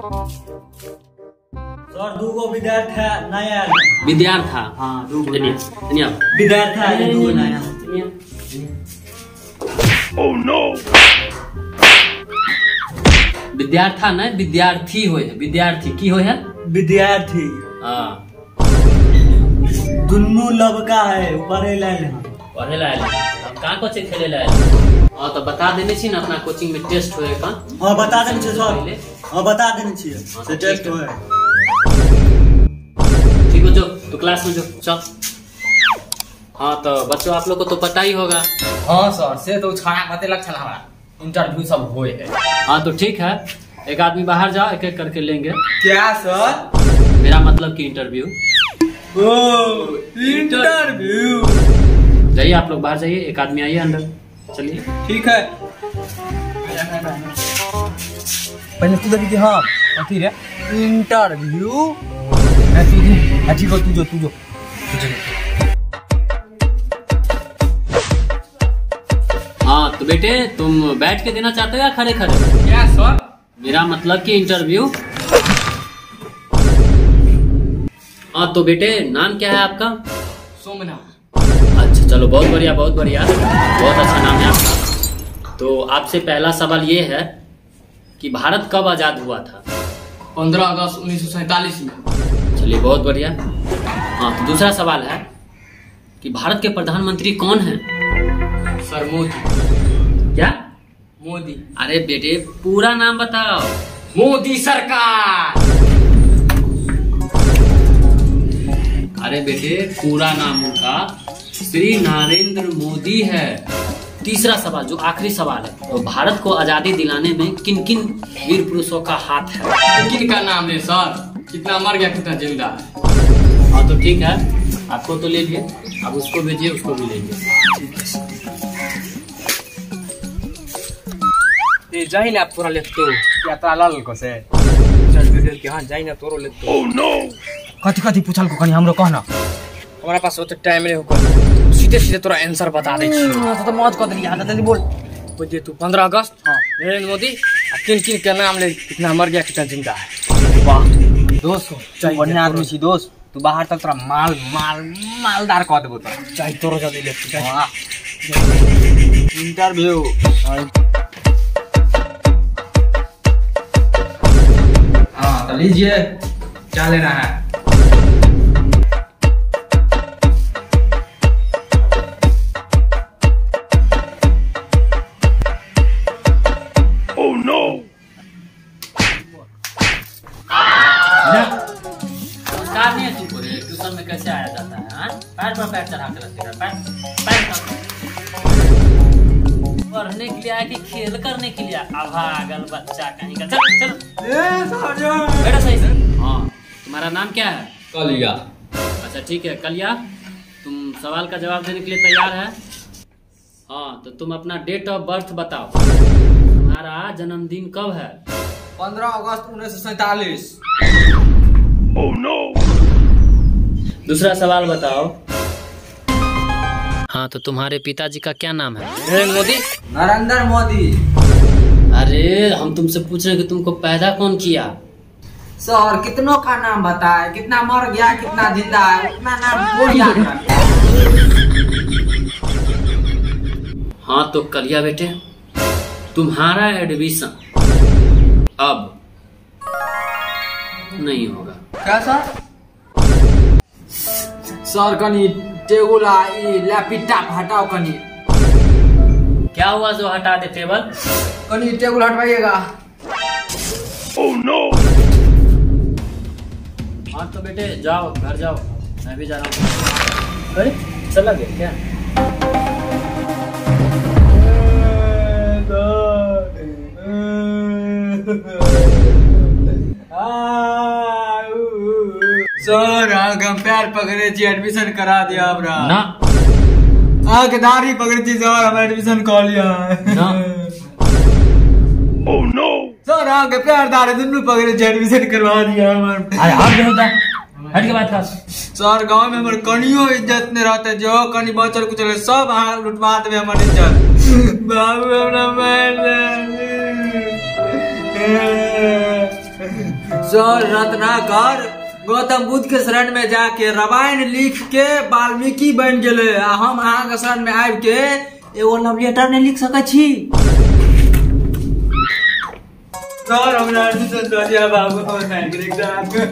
Sir दूगो विद्यार्थी नया विद्यार्था। हाँ दूगो विद्यार्थी दूगो नया। Oh no! विद्यार्था नहीं विद्यार्थी होय है। विद्यार्थी की होय है? विद्यार्थी। हाँ दुन्नू लबका है पढ़े लायल पढ़े लायल हम कहाँ कोचिंग खेले लायल। हाँ तो बता देने छी ना अपना कोचिंग में टेस्ट होए का। हाँ बता देने छियै सर। हाँ बता देने छियै से टेस्ट होए। ठीक हो जो तो क्लास में जो चल। हाँ तो बच्चों आप लोग को तो पता ही होगा। हाँ सर से तो छाया पते लग चला हमारा इंटरव्यू सब हुए है। हाँ तो ठीक है एक आदमी बाहर जाओ एक एक करके लेंगे। क्या सर? मेरा मतलब कि इंटरव्यू। इंटरव्यू जाइए आप लोग बाहर जाइए एक आदमी आइए अंदर चलिए। ठीक है पहले तू देखी हाँ कथी रे इंटरव्यू ठीक हो तू जो हाँ तो बेटे तुम बैठ के देना चाहते हो या खड़े खड़े? क्या सर? मेरा मतलब कि इंटरव्यू। हाँ तो बेटे नाम क्या है आपका? सोमनाथ। अच्छा चलो बहुत बढ़िया बहुत अच्छा नाम है आपका। तो आपसे पहला सवाल ये है कि भारत कब आजाद हुआ था? 15 अगस्त 1947 में। चलिए बहुत बढ़िया। हाँ तो दूसरा सवाल है कि भारत के प्रधानमंत्री कौन है? सर मोदी। क्या? मोदी। अरे बेटे पूरा नाम बताओ। मोदी सरकार। अरे बेटे पूरा नाम उनका श्री नरेंद्र मोदी है। तीसरा सवाल जो आखिरी सवाल है तो भारत को आजादी दिलाने में किन किन वीर पुरुषों का हाथ है? किन का नाम है सर? कितना मर गया कितना जिंदा है? हाँ तो ठीक है आपको तो ले लिए अब उसको भेजिए उसको भी लेंगे। ये जाई ना पूरा लेख तो क्या ताला लाल को से चल वीडियो के। हाँ जाई ना तोरो लेख तो। Oh no! कथी पूछल को कनी हमरो कहना। हमारा पास ओते टाइम रे होकर सीधे तोरा आंसर बता दे छी। तो मौत कर दिया जल्दी बोल। बुझे तू 15 अगस्त हां नरेंद्र मोदी किन के नाम ले कितना मर गया कितना जिंदा है। वाह दोस्त बढ़िया आदमी छी दोस्त। तू बाहर तक तोरा मालदार कह देबो तो चाहे तोरो जल्दी ले। वाह इंटरव्यू। हाँ तो लीजिए क्या लेना है? Oh no! संस्कार नहीं है तुमको रे ट्यूशन में कैसे आया जाता है? हाँ पैर पर पैर चढ़ा के रखते हैं पैर पढ़ने के लिए आया कि खेल करने के लिए? अभागल बच्चा कहीं का। चल बेटा सही से। हाँ तुम्हारा नाम क्या है? कलिया। अच्छा ठीक है कलिया तुम सवाल का जवाब देने के लिए तैयार है? हाँ तो तुम अपना डेट ऑफ बर्थ बताओ। तुम्हारा जन्मदिन कब है? 15 अगस्त 1947। Oh no! दूसरा सवाल बताओ। हाँ तो तुम्हारे पिताजी का क्या नाम है? नरेंद्र मोदी। नरेंद्र मोदी। अरे हम तुमसे पूछ रहे कि तुमको पैदा कौन किया? सर कितनों का नाम बताए कितना मर गया कितना जिंदा है उतना नाम बोल याद रखना। हाँ तो कलिया बेटे तुम्हारा एडमिशन अब नहीं होगा। क्या सर? सर कनी टेबुल लैपटॉप हटाओ कनी। क्या हुआ जो हटा दे टेबल? कनी टेबुल हटवाइएगा। Oh no! हाँ तो बेटे जाओ घर जाओ मैं भी जा रहा हूँ। अरे चला गया क्या? सर हम प्यार पकड़े छी एडमिशन करा दिया हमरा ना। आग दाढ़ी पकड़े छी सर हम एडमिशन कर लिया ना। Oh no! सर आगे प्यार दाढ़ी दोनों पकड़े छी एडमिशन करवा दिया हमर। अरे हट गए होता हट के बात कर। सर गांव में हमर कनियो इज्जत नहीं रहते जो कनी बचल कुचल सब हां लुटवा देबे हमर इज्जत। बाबू हमरा मार दे। सर रत्नाकर गौतम बुद्ध के शरण में जाके रामायण लिख के वाल्मीकि बन गेले आ हम अहाँ के शरण में आबि के एगो लव लेटर नहीं लिख सकै छी। सर हमरा एडमिशन दऽ दिया बाबू बैंक एग्जाम ओ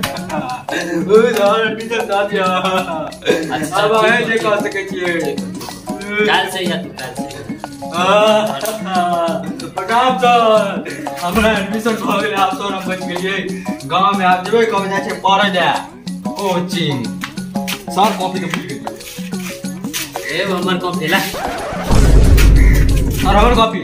सर एडमिशन दऽ दिया अब आए जे कह सकै छियै काल से या तू काल से प्रणाम सर हमरा एडमिशन भऽ गेलै आब सर हम बचि गेलियै गाँव में आब जेबै कब जाइ छै पढ़ै लए कोचिंग सर कॉपी तऽ भूल गेलियै ए हमर कॉपी ला सर हमर कॉपी